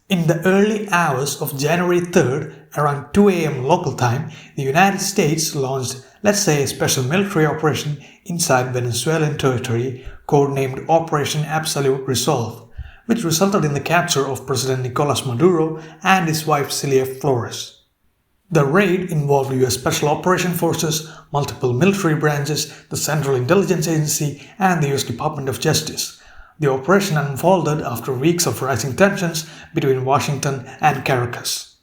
In the early hours of January 3rd, around 2 a.m. local time, the United States launched, let's say, a special military operation inside Venezuelan territory codenamed Operation Absolute Resolve, which resulted in the capture of President Nicolas Maduro and his wife Celia Flores. The raid involved U.S. Special Operation Forces, multiple military branches, the Central Intelligence Agency, and the U.S. Department of Justice. The operation unfolded after weeks of rising tensions between Washington and Caracas.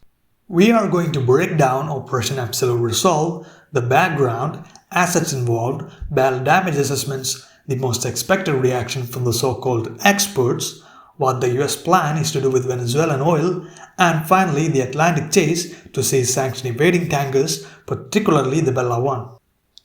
We are going to break down Operation Absolute Resolve, the background, assets involved, battle damage assessments, the most expected reaction from the so-called experts, what the US plan is to do with Venezuelan oil, and finally the Atlantic chase to seize sanction evading tankers, particularly the Bella One.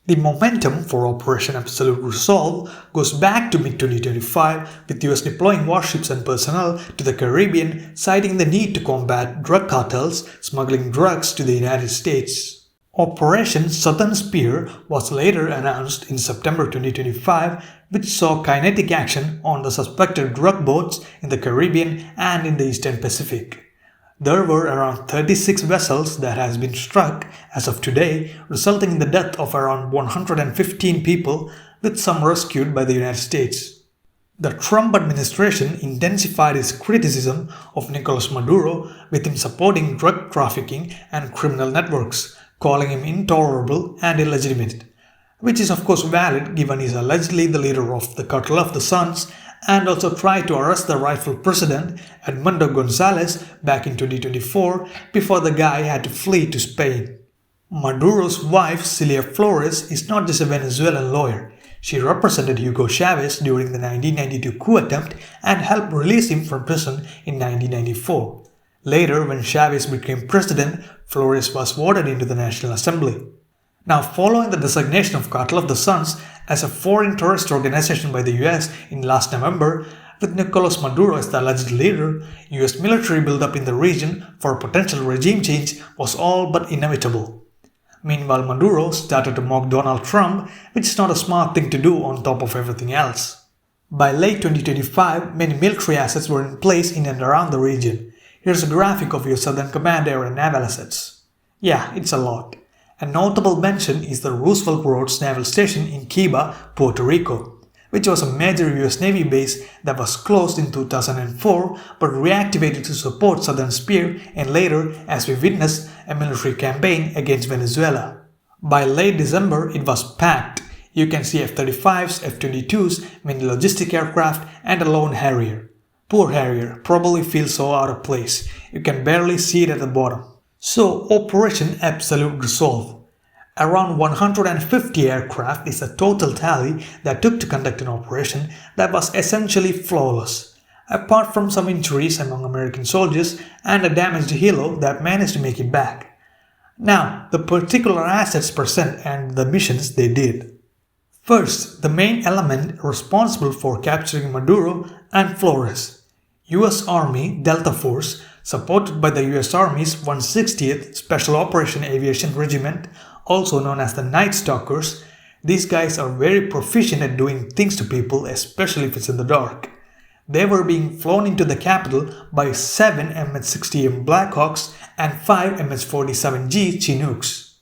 The momentum for Operation Absolute Resolve goes back to mid-2025 with US deploying warships and personnel to the Caribbean, citing the need to combat drug cartels smuggling drugs to the United States. Operation Southern Spear was later announced in September 2025, which saw kinetic action on the suspected drug boats in the Caribbean and in the Eastern Pacific. There were around 36 vessels that has been struck as of today, resulting in the death of around 115 people, with some rescued by the United States. The Trump administration intensified its criticism of Nicolas Maduro, with him supporting drug trafficking and criminal networks, calling him intolerable and illegitimate, which is of course valid given he is allegedly the leader of the Cartel of the Suns and also tried to arrest the rightful president, Edmundo Gonzalez, back in 2024 before the guy had to flee to Spain. Maduro's wife, Celia Flores, is not just a Venezuelan lawyer. She represented Hugo Chavez during the 1992 coup attempt and helped release him from prison in 1994. Later, when Chavez became president, Flores was voted into the National Assembly. Now, following the designation of Cartel of the Suns as a foreign terrorist organization by the US in last November, with Nicolas Maduro as the alleged leader, US military buildup in the region for a potential regime change was all but inevitable. Meanwhile, Maduro started to mock Donald Trump, which is not a smart thing to do on top of everything else. By late 2025, many military assets were in place in and around the region. Here's a graphic of US Southern Command Air and Naval assets. Yeah, it's a lot. A notable mention is the Roosevelt Roads Naval Station in Quiba, Puerto Rico, which was a major US Navy base that was closed in 2004 but reactivated to support Southern Spear and later, as we witnessed, a military campaign against Venezuela. By late December, it was packed. You can see F-35s, F-22s, many logistic aircraft, and a lone Harrier. Poor Harrier, probably feels so out of place. You can barely see it at the bottom. So, Operation Absolute Resolve. Around 150 aircraft is the total tally that took to conduct an operation that was essentially flawless, apart from some injuries among American soldiers and a damaged helo that managed to make it back. Now, the particular assets present and the missions they did. First, the main element responsible for capturing Maduro and Flores. US Army Delta Force, supported by the US Army's 160th Special Operation Aviation Regiment, also known as the Night Stalkers. These guys are very proficient at doing things to people, especially if it's in the dark. They were being flown into the capital by 7 MH-60M Blackhawks and 5 MH-47G Chinooks.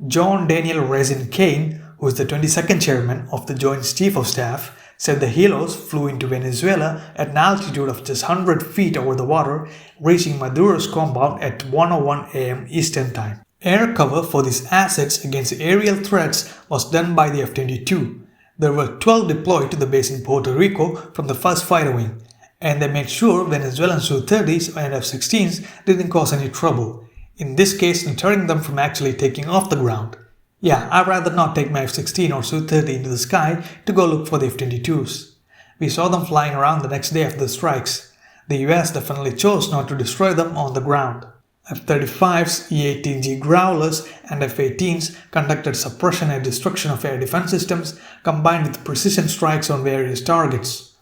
John Daniel Racine Kane, who is the 22nd chairman of the Joint Chief of Staff, said the helos flew into Venezuela at an altitude of just 100 feet over the water, reaching Maduro's compound at 1:01 a.m. Eastern Time. Air cover for these assets against aerial threats was done by the F-22. There were 12 deployed to the base in Puerto Rico from the 1st Fighter Wing, and they made sure Venezuelan Su-30s and F-16s didn't cause any trouble, in this case deterring them from actually taking off the ground. Yeah, I'd rather not take my F-16 or Su-30 into the sky to go look for the F-22s. We saw them flying around the next day after the strikes. The US definitely chose not to destroy them on the ground. F-35s, E-18G Growlers, and F-18s conducted suppression and destruction of air defense systems combined with precision strikes on various targets.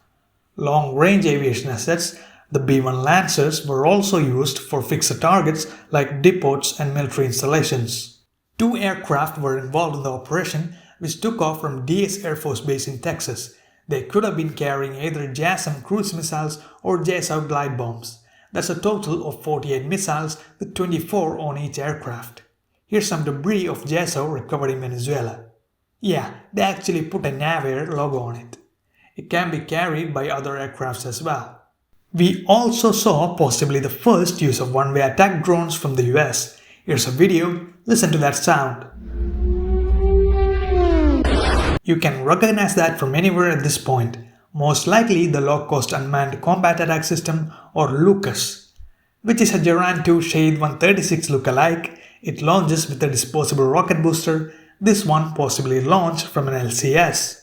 Long-range aviation assets, the B-1 Lancers, were also used for fixed targets like depots and military installations. 2 aircraft were involved in the operation, which took off from DS Air Force Base in Texas. They could have been carrying either JASSM cruise missiles or JSOW glide bombs. That's a total of 48 missiles with 24 on each aircraft. Here's some debris of JSO recovered in Venezuela. Yeah, they actually put a Navier logo on it. It can be carried by other aircrafts as well. We also saw possibly the first use of one-way attack drones from the US. Here's a video, listen to that sound. You can recognize that from anywhere at this point. Most likely the low-cost unmanned combat attack system or LUCAS, which is a Geran 2 Shahid 136 look-alike. It launches with a disposable rocket booster, this one possibly launched from an LCS.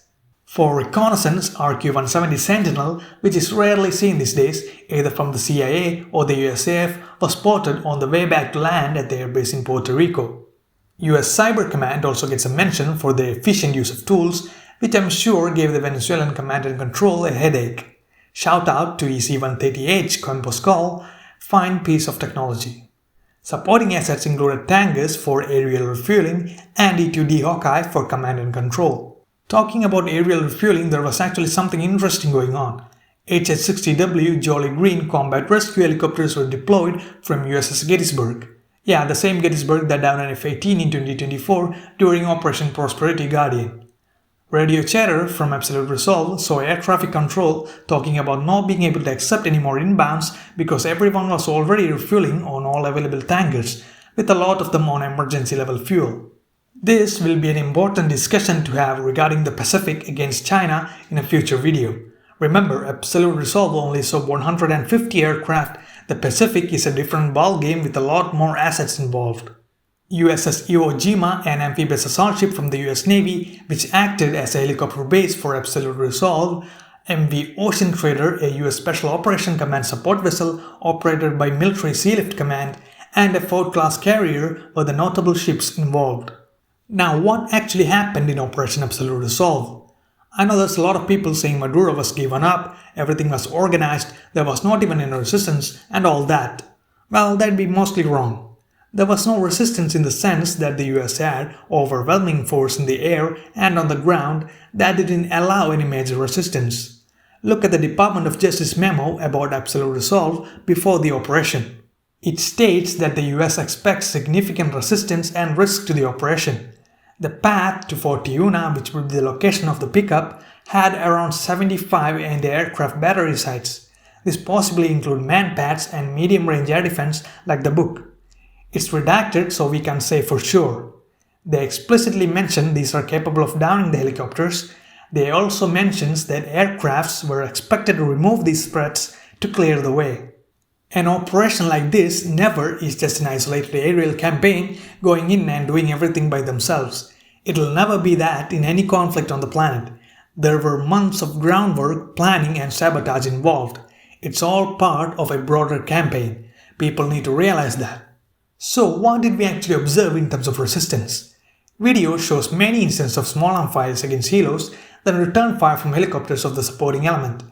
For reconnaissance, RQ-170 Sentinel, which is rarely seen these days, either from the CIA or the USAF, was spotted on the way back to land at their base in Puerto Rico. US Cyber Command also gets a mention for their efficient use of tools, which I'm sure gave the Venezuelan command and control a headache. Shout out to EC-130H Con Pascal, fine piece of technology. Supporting assets included tankers for aerial refueling and E-2D Hawkeye for command and control. Talking about aerial refueling, there was actually something interesting going on. HH-60W Jolly Green combat rescue helicopters were deployed from USS Gettysburg. Yeah, the same Gettysburg that downed an F-18 in 2024 during Operation Prosperity Guardian. Radio chatter from Absolute Resolve saw air traffic control talking about not being able to accept any more inbounds because everyone was already refueling on all available tankers, with a lot of them on emergency level fuel. This will be an important discussion to have regarding the Pacific against China in a future video. Remember, Absolute Resolve only saw 150 aircraft. The Pacific is a different ballgame with a lot more assets involved. USS Iwo Jima, an amphibious assault ship from the US Navy, which acted as a helicopter base for Absolute Resolve, MV Ocean Trader, a US Special Operation Command support vessel operated by Military Sealift Command, and a Ford-class carrier were the notable ships involved. Now, what actually happened in Operation Absolute Resolve? I know there's a lot of people saying Maduro was given up, everything was organized, there was not even any resistance, and all that. Well, that'd be mostly wrong. There was no resistance in the sense that the US had overwhelming force in the air and on the ground that didn't allow any major resistance. Look at the Department of Justice memo about Absolute Resolve before the operation. It states that the US expects significant resistance and risk to the operation. The path to Fort Tiuna, which would be the location of the pickup, had around 75 anti-aircraft battery sites. This possibly include man-pads and medium-range air defense like the book. It's redacted so we can say for sure. They explicitly mention these are capable of downing the helicopters. They also mentions that aircrafts were expected to remove these threats to clear the way. An operation like this never is just an isolated aerial campaign going in and doing everything by themselves. It'll never be that in any conflict on the planet. There were months of groundwork, planning and sabotage involved. It's all part of a broader campaign. People need to realize that. So what did we actually observe in terms of resistance? Video shows many instances of small arm fires against helos, then return fire from helicopters of the supporting element.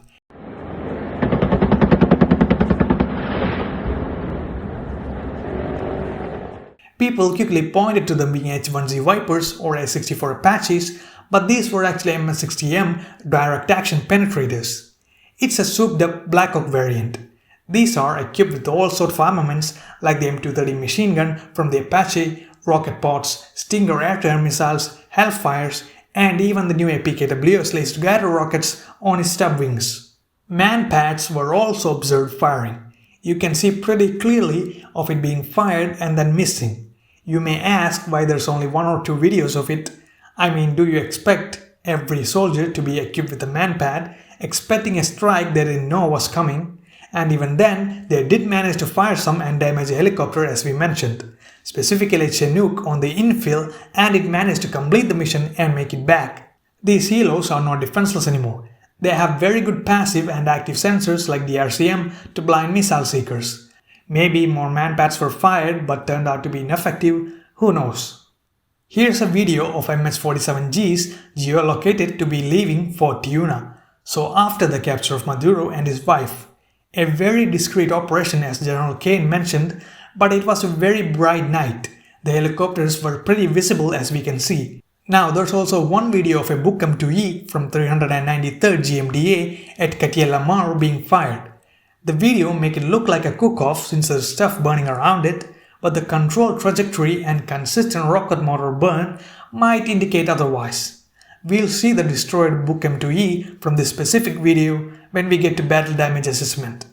People quickly pointed to them being H-1Z Vipers or A-64 Apaches, but these were actually MS-60M direct action penetrators. It's a souped-up Black Hawk variant. These are equipped with all sorts of armaments like the M230 machine gun from the Apache, rocket pods, Stinger air-to-air missiles, Hellfires, and even the new APKWS laced guided rockets on its stub wings. Man-pads were also observed firing. You can see pretty clearly of it being fired and then missing. You may ask why there's only 1 or 2 videos of it. I mean, do you expect every soldier to be equipped with a man-pad, expecting a strike they didn't know was coming? And even then, they did manage to fire some and damage a helicopter as we mentioned, specifically a Chinook on the infill, and it managed to complete the mission and make it back. These helos are not defenseless anymore. They have very good passive and active sensors like the RCM to blind missile seekers. Maybe more man-pads were fired but turned out to be ineffective, who knows. Here's a video of MS-47Gs geolocated to be leaving Fort Tiuna, so after the capture of Maduro and his wife. A very discreet operation as General Kane mentioned, but it was a very bright night. The helicopters were pretty visible as we can see. Now there's also one video of a Buckham 2E from 393rd GMDA at Katia Lamar being fired. The video make it look like a cook-off since there's stuff burning around it, but the controlled trajectory and consistent rocket motor burn might indicate otherwise. We'll see the destroyed Book M2E from this specific video when we get to battle damage assessment.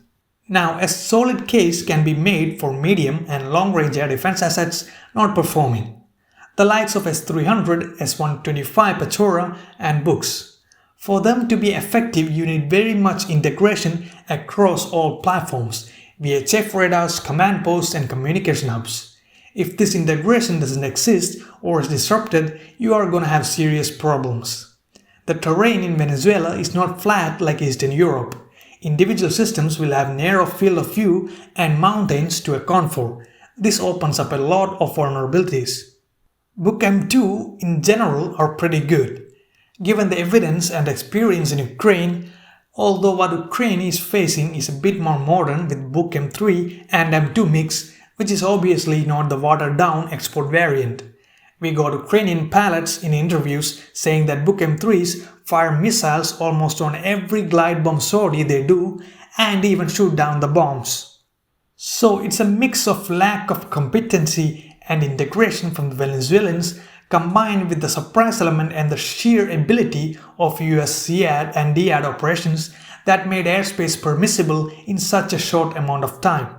Now, a solid case can be made for medium and long-range air defense assets not performing. The likes of S-300, S-125 Pachora and Books. For them to be effective, you need very much integration across all platforms, VHF radars, command posts and communication hubs. If this integration doesn't exist or is disrupted, you are going to have serious problems. The terrain in Venezuela is not flat like Eastern Europe. Individual systems will have narrow field of view and mountains to account for. This opens up a lot of vulnerabilities. Book M2 in general are pretty good. Given the evidence and experience in Ukraine, although what Ukraine is facing is a bit more modern with Book M3 and M2 mix, which is obviously not the watered down export variant. We got Ukrainian pilots in interviews saying that Book M3s fire missiles almost on every glide bomb sortie they do and even shoot down the bombs. So it's a mix of lack of competency and integration from the Venezuelans combined with the surprise element and the sheer ability of US SEAD and DVIDS operations that made airspace permissible in such a short amount of time.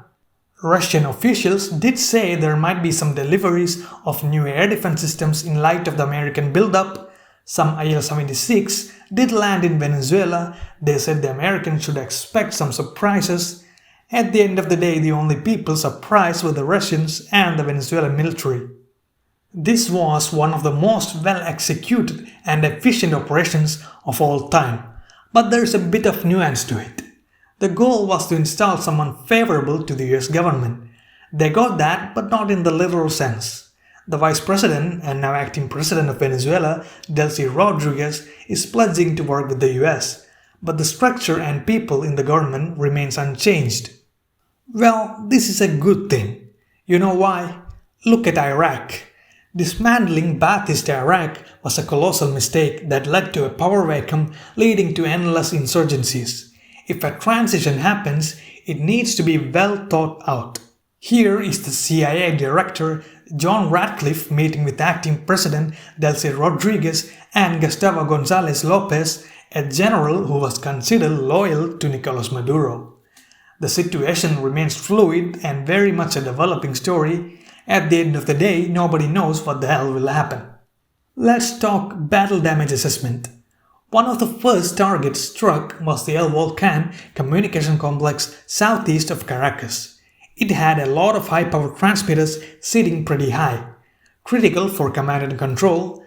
Russian officials did say there might be some deliveries of new air defense systems in light of the American buildup. Some IL-76 did land in Venezuela. They said the Americans should expect some surprises. At the end of the day, the only people surprised were the Russians and the Venezuelan military. This was one of the most well-executed and efficient operations of all time, but there is a bit of nuance to it. The goal was to install someone favorable to the US government. They got that, but not in the literal sense. The Vice President and now acting President of Venezuela, Delcy Rodriguez, is pledging to work with the US, but the structure and people in the government remains unchanged. Well, this is a good thing. You know why? Look at Iraq. Dismantling Ba'athist Iraq was a colossal mistake that led to a power vacuum leading to endless insurgencies. If a transition happens, it needs to be well thought out. Here is the CIA Director John Ratcliffe meeting with acting President Delcy Rodriguez and Gustavo González López, a general who was considered loyal to Nicolás Maduro. The situation remains fluid and very much a developing story. At the end of the day, nobody knows what the hell will happen. Let's talk battle damage assessment. One of the first targets struck was the El Volcán communication complex southeast of Caracas. It had a lot of high-power transmitters sitting pretty high, critical for command and control.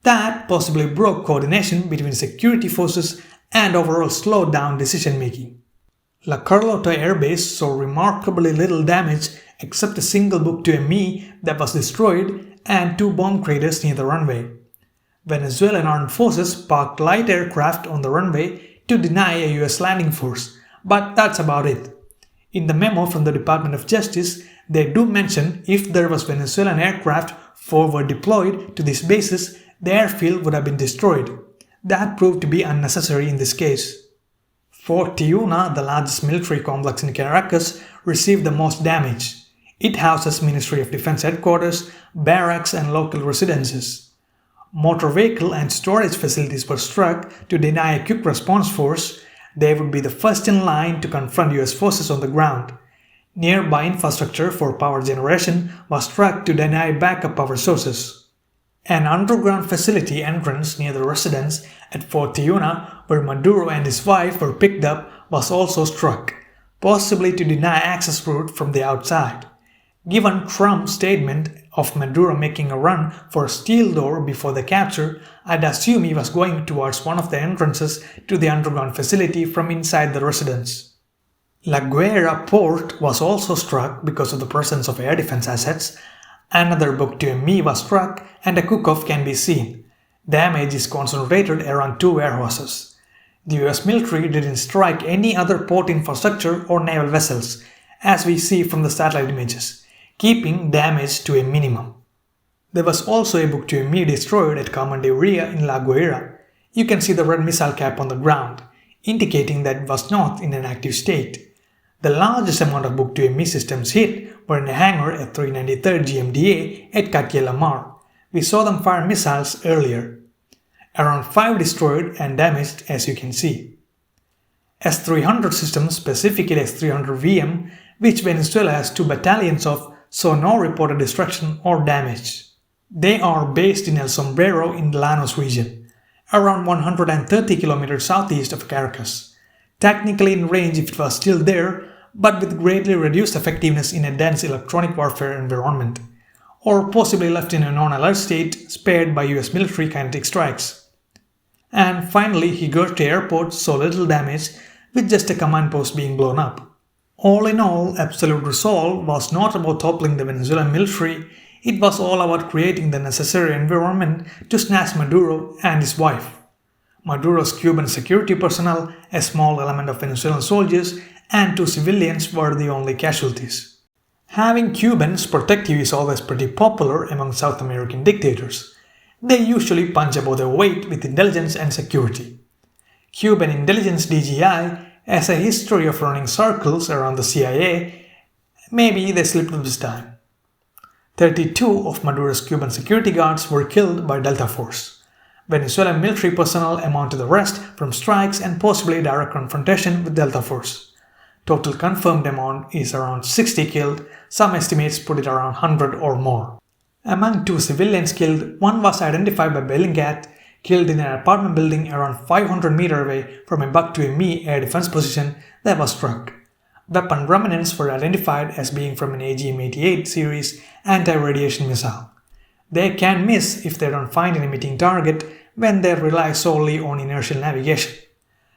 That possibly broke coordination between security forces and overall slowed down decision-making. La Carlota Air Base saw remarkably little damage except a single Book 2ME that was destroyed and 2 bomb craters near the runway. Venezuelan armed forces parked light aircraft on the runway to deny a US landing force, but that's about it. In the memo from the Department of Justice, they do mention if there was Venezuelan aircraft forward deployed to these bases, the airfield would have been destroyed. That proved to be unnecessary in this case. Fort Tiuna, the largest military complex in Caracas, received the most damage. It houses Ministry of Defense headquarters, barracks and local residences. Motor vehicle and storage facilities were struck to deny a quick response force. They would be the first in line to confront US forces on the ground. Nearby infrastructure for power generation was struck to deny backup power sources. An underground facility entrance near the residence at Fort Tiuna, where Maduro and his wife were picked up, was also struck, possibly to deny access route from the outside. Given Trump's statement of Maduro making a run for a steel door before the capture, I'd assume he was going towards one of the entrances to the underground facility from inside the residence. La Guaira port was also struck because of the presence of air defense assets. Another Book 2ME was struck and a cook-off can be seen. Damage is concentrated around 2 warehouses. The US military didn't strike any other port infrastructure or naval vessels, as we see from the satellite images, keeping damage to a minimum. There was also a Book 2ME destroyed at Commanderia in La Guaira. You can see the red missile cap on the ground, indicating that it was not in an active state. The largest amount of Book 2ME systems hit were in a hangar at 393rd GMDA at Quartier-Lamar. We saw them fire missiles earlier. Around 5 destroyed and damaged, as you can see. S-300 systems, specifically S-300VM, which Venezuela has 2 battalions of, saw no reported destruction or damage. They are based in El Sombrero in the Llanos region, around 130 km southeast of Caracas. Technically in range if it was still there, but with greatly reduced effectiveness in a dense electronic warfare environment, or possibly left in a non-alert state spared by US military kinetic strikes. And finally, Higurte Airport saw little damage, with just a command post being blown up. All in all, Absolute Resolve was not about toppling the Venezuelan military, it was all about creating the necessary environment to snatch Maduro and his wife. Maduro's Cuban security personnel, a small element of Venezuelan soldiers, and 2 civilians were the only casualties. Having Cubans protect you is always pretty popular among South American dictators. They usually punch above their weight with intelligence and security. Cuban intelligence DGI has a history of running circles around the CIA. Maybe they slipped this time. 32 of Maduro's Cuban security guards were killed by Delta Force. Venezuelan military personnel amount to the rest from strikes and possibly direct confrontation with Delta Force. Total confirmed amount is around 60 killed, some estimates put it around 100 or more. Among 2 civilians killed, one was identified by Bellingcat, killed in an apartment building around 500 meters away from a Buck 2ME air defense position that was struck. Weapon remnants were identified as being from an AGM-88 series anti-radiation missile. They can miss if they don't find an emitting target when they rely solely on inertial navigation.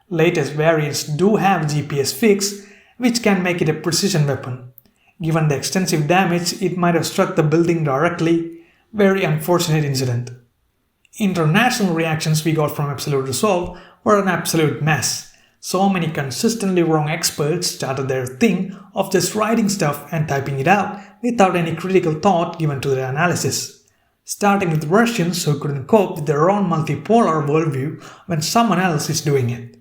Latest variants do have GPS fix, which can make it a precision weapon. Given the extensive damage, it might have struck the building directly. Very unfortunate incident. International reactions we got from Absolute Resolve were an absolute mess. So many consistently wrong experts started their thing of just writing stuff and typing it out without any critical thought given to their analysis. Starting with Russians who couldn't cope with their own multipolar worldview when someone else is doing it.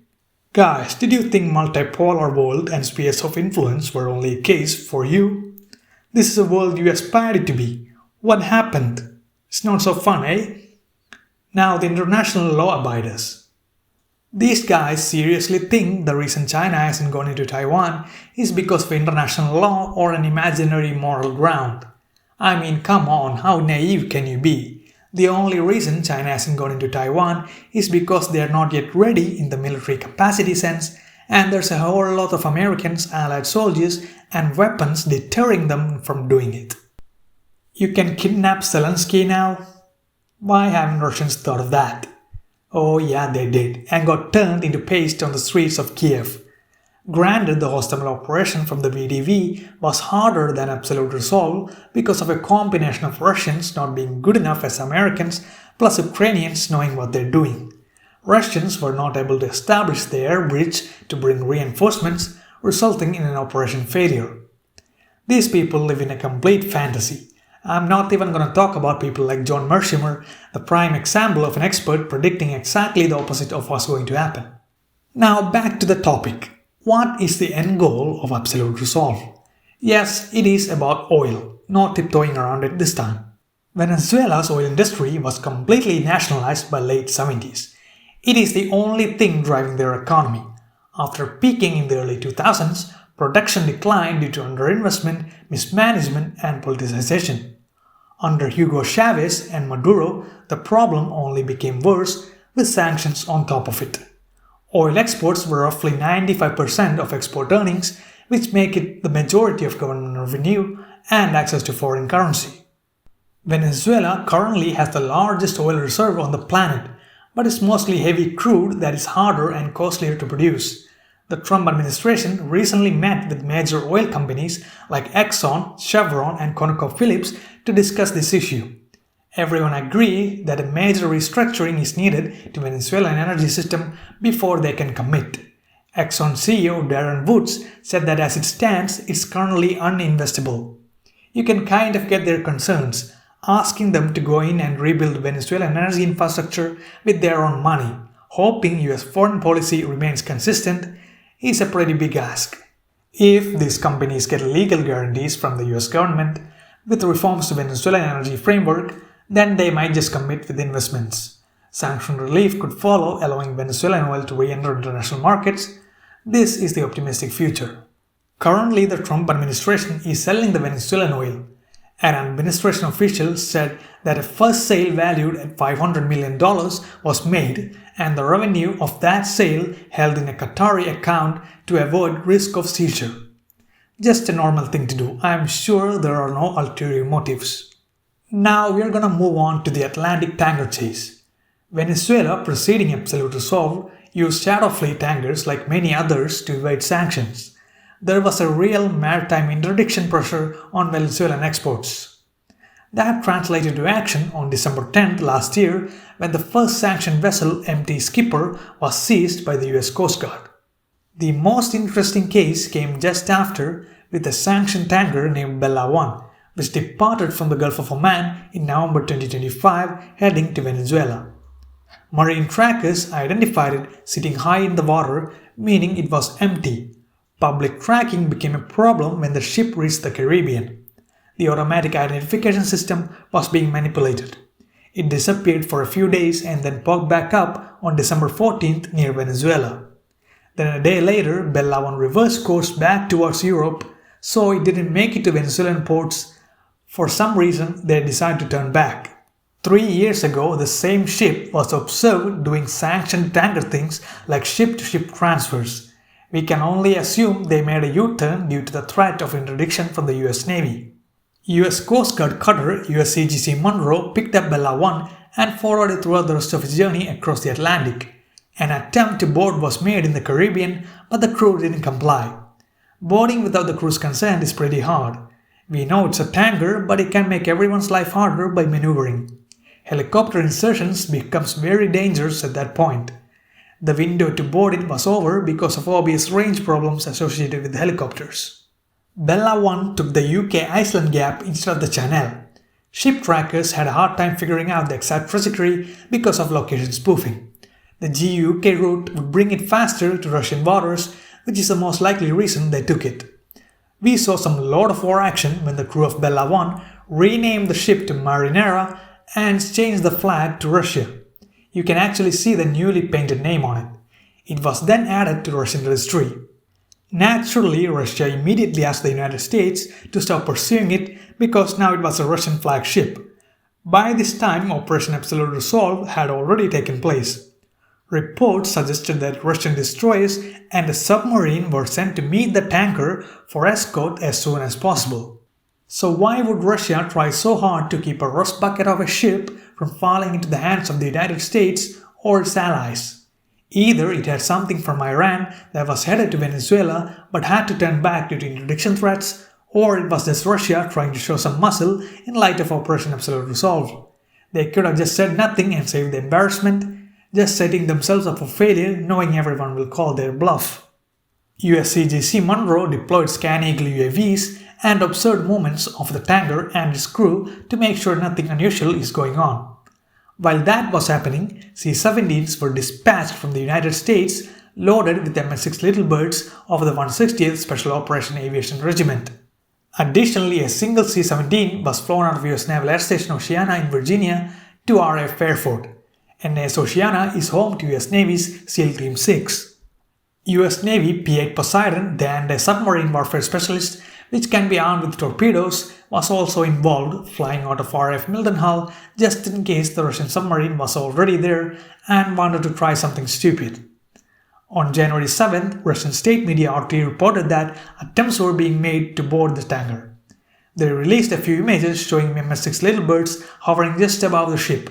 Guys, did you think multipolar world and spheres of influence were only a case for you? This is a world you aspired it to be. What happened? It's not so fun, eh? Now the international law abiders. These guys seriously think the reason China hasn't gone into Taiwan is because of international law or an imaginary moral ground. I mean, come on, how naive can you be? The only reason China hasn't gone into Taiwan is because they are not yet ready in the military capacity sense, and there's a whole lot of Americans, allied soldiers, and weapons deterring them from doing it. You can kidnap Zelensky now? Why haven't Russians thought of that? Oh yeah, they did, and got turned into paste on the streets of Kiev. Granted, the hostile operation from the VDV was harder than Absolute Resolve because of a combination of Russians not being good enough as Americans plus Ukrainians knowing what they're doing. Russians were not able to establish the air bridge to bring reinforcements, resulting in an operation failure. These people live in a complete fantasy. I'm not even going to talk about people like John Mershimer, the prime example of an expert predicting exactly the opposite of what's going to happen. Now back to the topic. What is the end goal of Absolute Resolve? Yes, it is about oil, no tiptoeing around it this time. Venezuela's oil industry was completely nationalized by late 70s. It is the only thing driving their economy. After peaking in the early 2000s, production declined due to underinvestment, mismanagement, and politicization. Under Hugo Chavez and Maduro, the problem only became worse with sanctions on top of it. Oil exports were roughly 95% of export earnings, which make it the majority of government revenue and access to foreign currency. Venezuela currently has the largest oil reserve on the planet, but it's mostly heavy crude that is harder and costlier to produce. The Trump administration recently met with major oil companies like Exxon, Chevron, and ConocoPhillips to discuss this issue. Everyone agrees that a major restructuring is needed to Venezuelan energy system before they can commit. Exxon CEO Darren Woods said that as it stands, it's currently uninvestable. You can kind of get their concerns, asking them to go in and rebuild Venezuelan energy infrastructure with their own money, hoping US foreign policy remains consistent, is a pretty big ask. If these companies get legal guarantees from the US government with reforms to Venezuelan energy framework, then they might just commit with investments. Sanction relief could follow, allowing Venezuelan oil to re-enter international markets. This is the optimistic future. Currently, the Trump administration is selling the Venezuelan oil. An administration official said that a first sale valued at $500 million was made, and the revenue of that sale held in a Qatari account to avoid risk of seizure. Just a normal thing to do. I am sure there are no ulterior motives. Now we are gonna move on to the Atlantic tanker chase. Venezuela, preceding Absolute Resolve, used shadow fleet tankers like many others to evade sanctions. There was a real maritime interdiction pressure on Venezuelan exports. That translated to action on December 10th last year when the first sanctioned vessel, MT Skipper, was seized by the US Coast Guard. The most interesting case came just after with a sanctioned tanker named Bella 1, which departed from the Gulf of Oman in November 2025 heading to Venezuela. Marine trackers identified it sitting high in the water, meaning it was empty. Public tracking became a problem when the ship reached the Caribbean. The automatic identification system was being manipulated. It disappeared for a few days and then popped back up on December 14th near Venezuela. Then a day later, Bella 1 reversed course back towards Europe, so it didn't make it to Venezuelan ports. For some reason, they decided to turn back. 3 years ago, the same ship was observed doing sanctioned tanker things like ship-to-ship transfers. We can only assume they made a U-turn due to the threat of interdiction from the US Navy. US Coast Guard cutter USCGC Monroe picked up Bella 1 and followed it throughout the rest of its journey across the Atlantic. An attempt to board was made in the Caribbean, but the crew didn't comply. Boarding without the crew's consent is pretty hard. We know it's a tanker, but it can make everyone's life harder by maneuvering. Helicopter insertions becomes very dangerous at that point. The window to board it was over because of obvious range problems associated with helicopters. Bella 1 took the UK-Iceland gap instead of the Channel. Ship trackers had a hard time figuring out the exact trajectory because of location spoofing. The GU-UK route would bring it faster to Russian waters, which is the most likely reason they took it. We saw some Lord of War action when the crew of Bella 1 renamed the ship to Marinera and changed the flag to Russia. You can actually see the newly painted name on it. It was then added to Russian registry. Naturally, Russia immediately asked the United States to stop pursuing it because now it was a Russian flag ship. By this time, Operation Absolute Resolve had already taken place. Reports suggested that Russian destroyers and a submarine were sent to meet the tanker for escort as soon as possible. So why would Russia try so hard to keep a rust bucket of a ship from falling into the hands of the United States or its allies? Either it had something from Iran that was headed to Venezuela but had to turn back due to interdiction threats, or it was just Russia trying to show some muscle in light of Operation Absolute Resolve. They could have just said nothing and saved the embarrassment, just setting themselves up for failure knowing everyone will call their bluff. USCGC Monroe deployed Scan Eagle UAVs and observed movements of the tanker and its crew to make sure nothing unusual is going on. While that was happening, C-17s were dispatched from the United States loaded with MS-6 Little Birds of the 160th Special Operation Aviation Regiment. Additionally, a single C-17 was flown out of US Naval Air Station Oceana in Virginia to RAF Fairford. NAS Oceana is home to US Navy's SEAL Team 6. US Navy P-8 Poseidon, the anti-submarine warfare specialist, which can be armed with torpedoes, was also involved, flying out of RAF Mildenhall just in case the Russian submarine was already there and wanted to try something stupid. On January 7th, Russian state media RT reported that attempts were being made to board the tanker. They released a few images showing MS-6 Little Birds hovering just above the ship.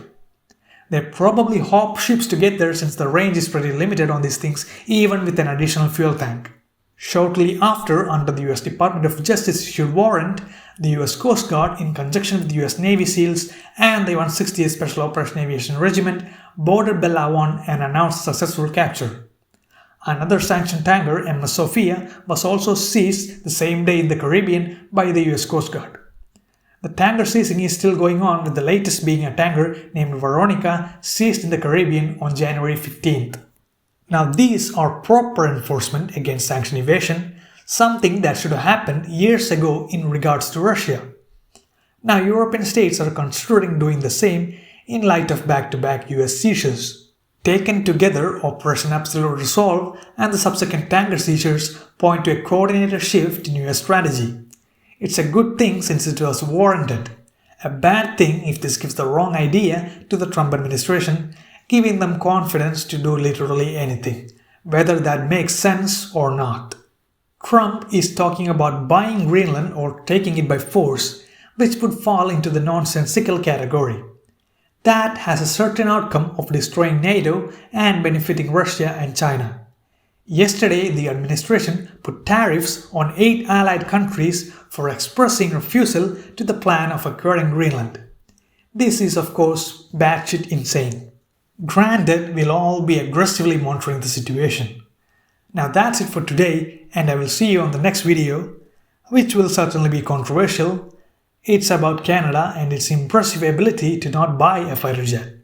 They probably hop ships to get there since the range is pretty limited on these things even with an additional fuel tank. Shortly after, under the US Department of Justice issued warrant, the US Coast Guard, in conjunction with the US Navy SEALs and the 160th Special Operation Aviation Regiment, boarded Bella 1 and announced successful capture. Another sanctioned tanker, MS Sophia, was also seized the same day in the Caribbean by the US Coast Guard. The tanker seizing is still going on, with the latest being a tanker named Veronica seized in the Caribbean on January 15th. Now these are proper enforcement against sanction evasion, something that should have happened years ago in regards to Russia. Now, European states are considering doing the same in light of back-to-back US seizures. Taken together, Operation Absolute Resolve and the subsequent tanker seizures point to a coordinated shift in US strategy. It's a good thing since it was warranted. A bad thing if this gives the wrong idea to the Trump administration, giving them confidence to do literally anything, whether that makes sense or not. Trump is talking about buying Greenland or taking it by force, which would fall into the nonsensical category. That has a certain outcome of destroying NATO and benefiting Russia and China. Yesterday, the administration put tariffs on 8 allied countries for expressing refusal to the plan of acquiring Greenland. This is, of course, batshit insane. Granted, we'll all be aggressively monitoring the situation. Now that's it for today, and I will see you on the next video, which will certainly be controversial. It's about Canada and its impressive ability to not buy a fighter jet.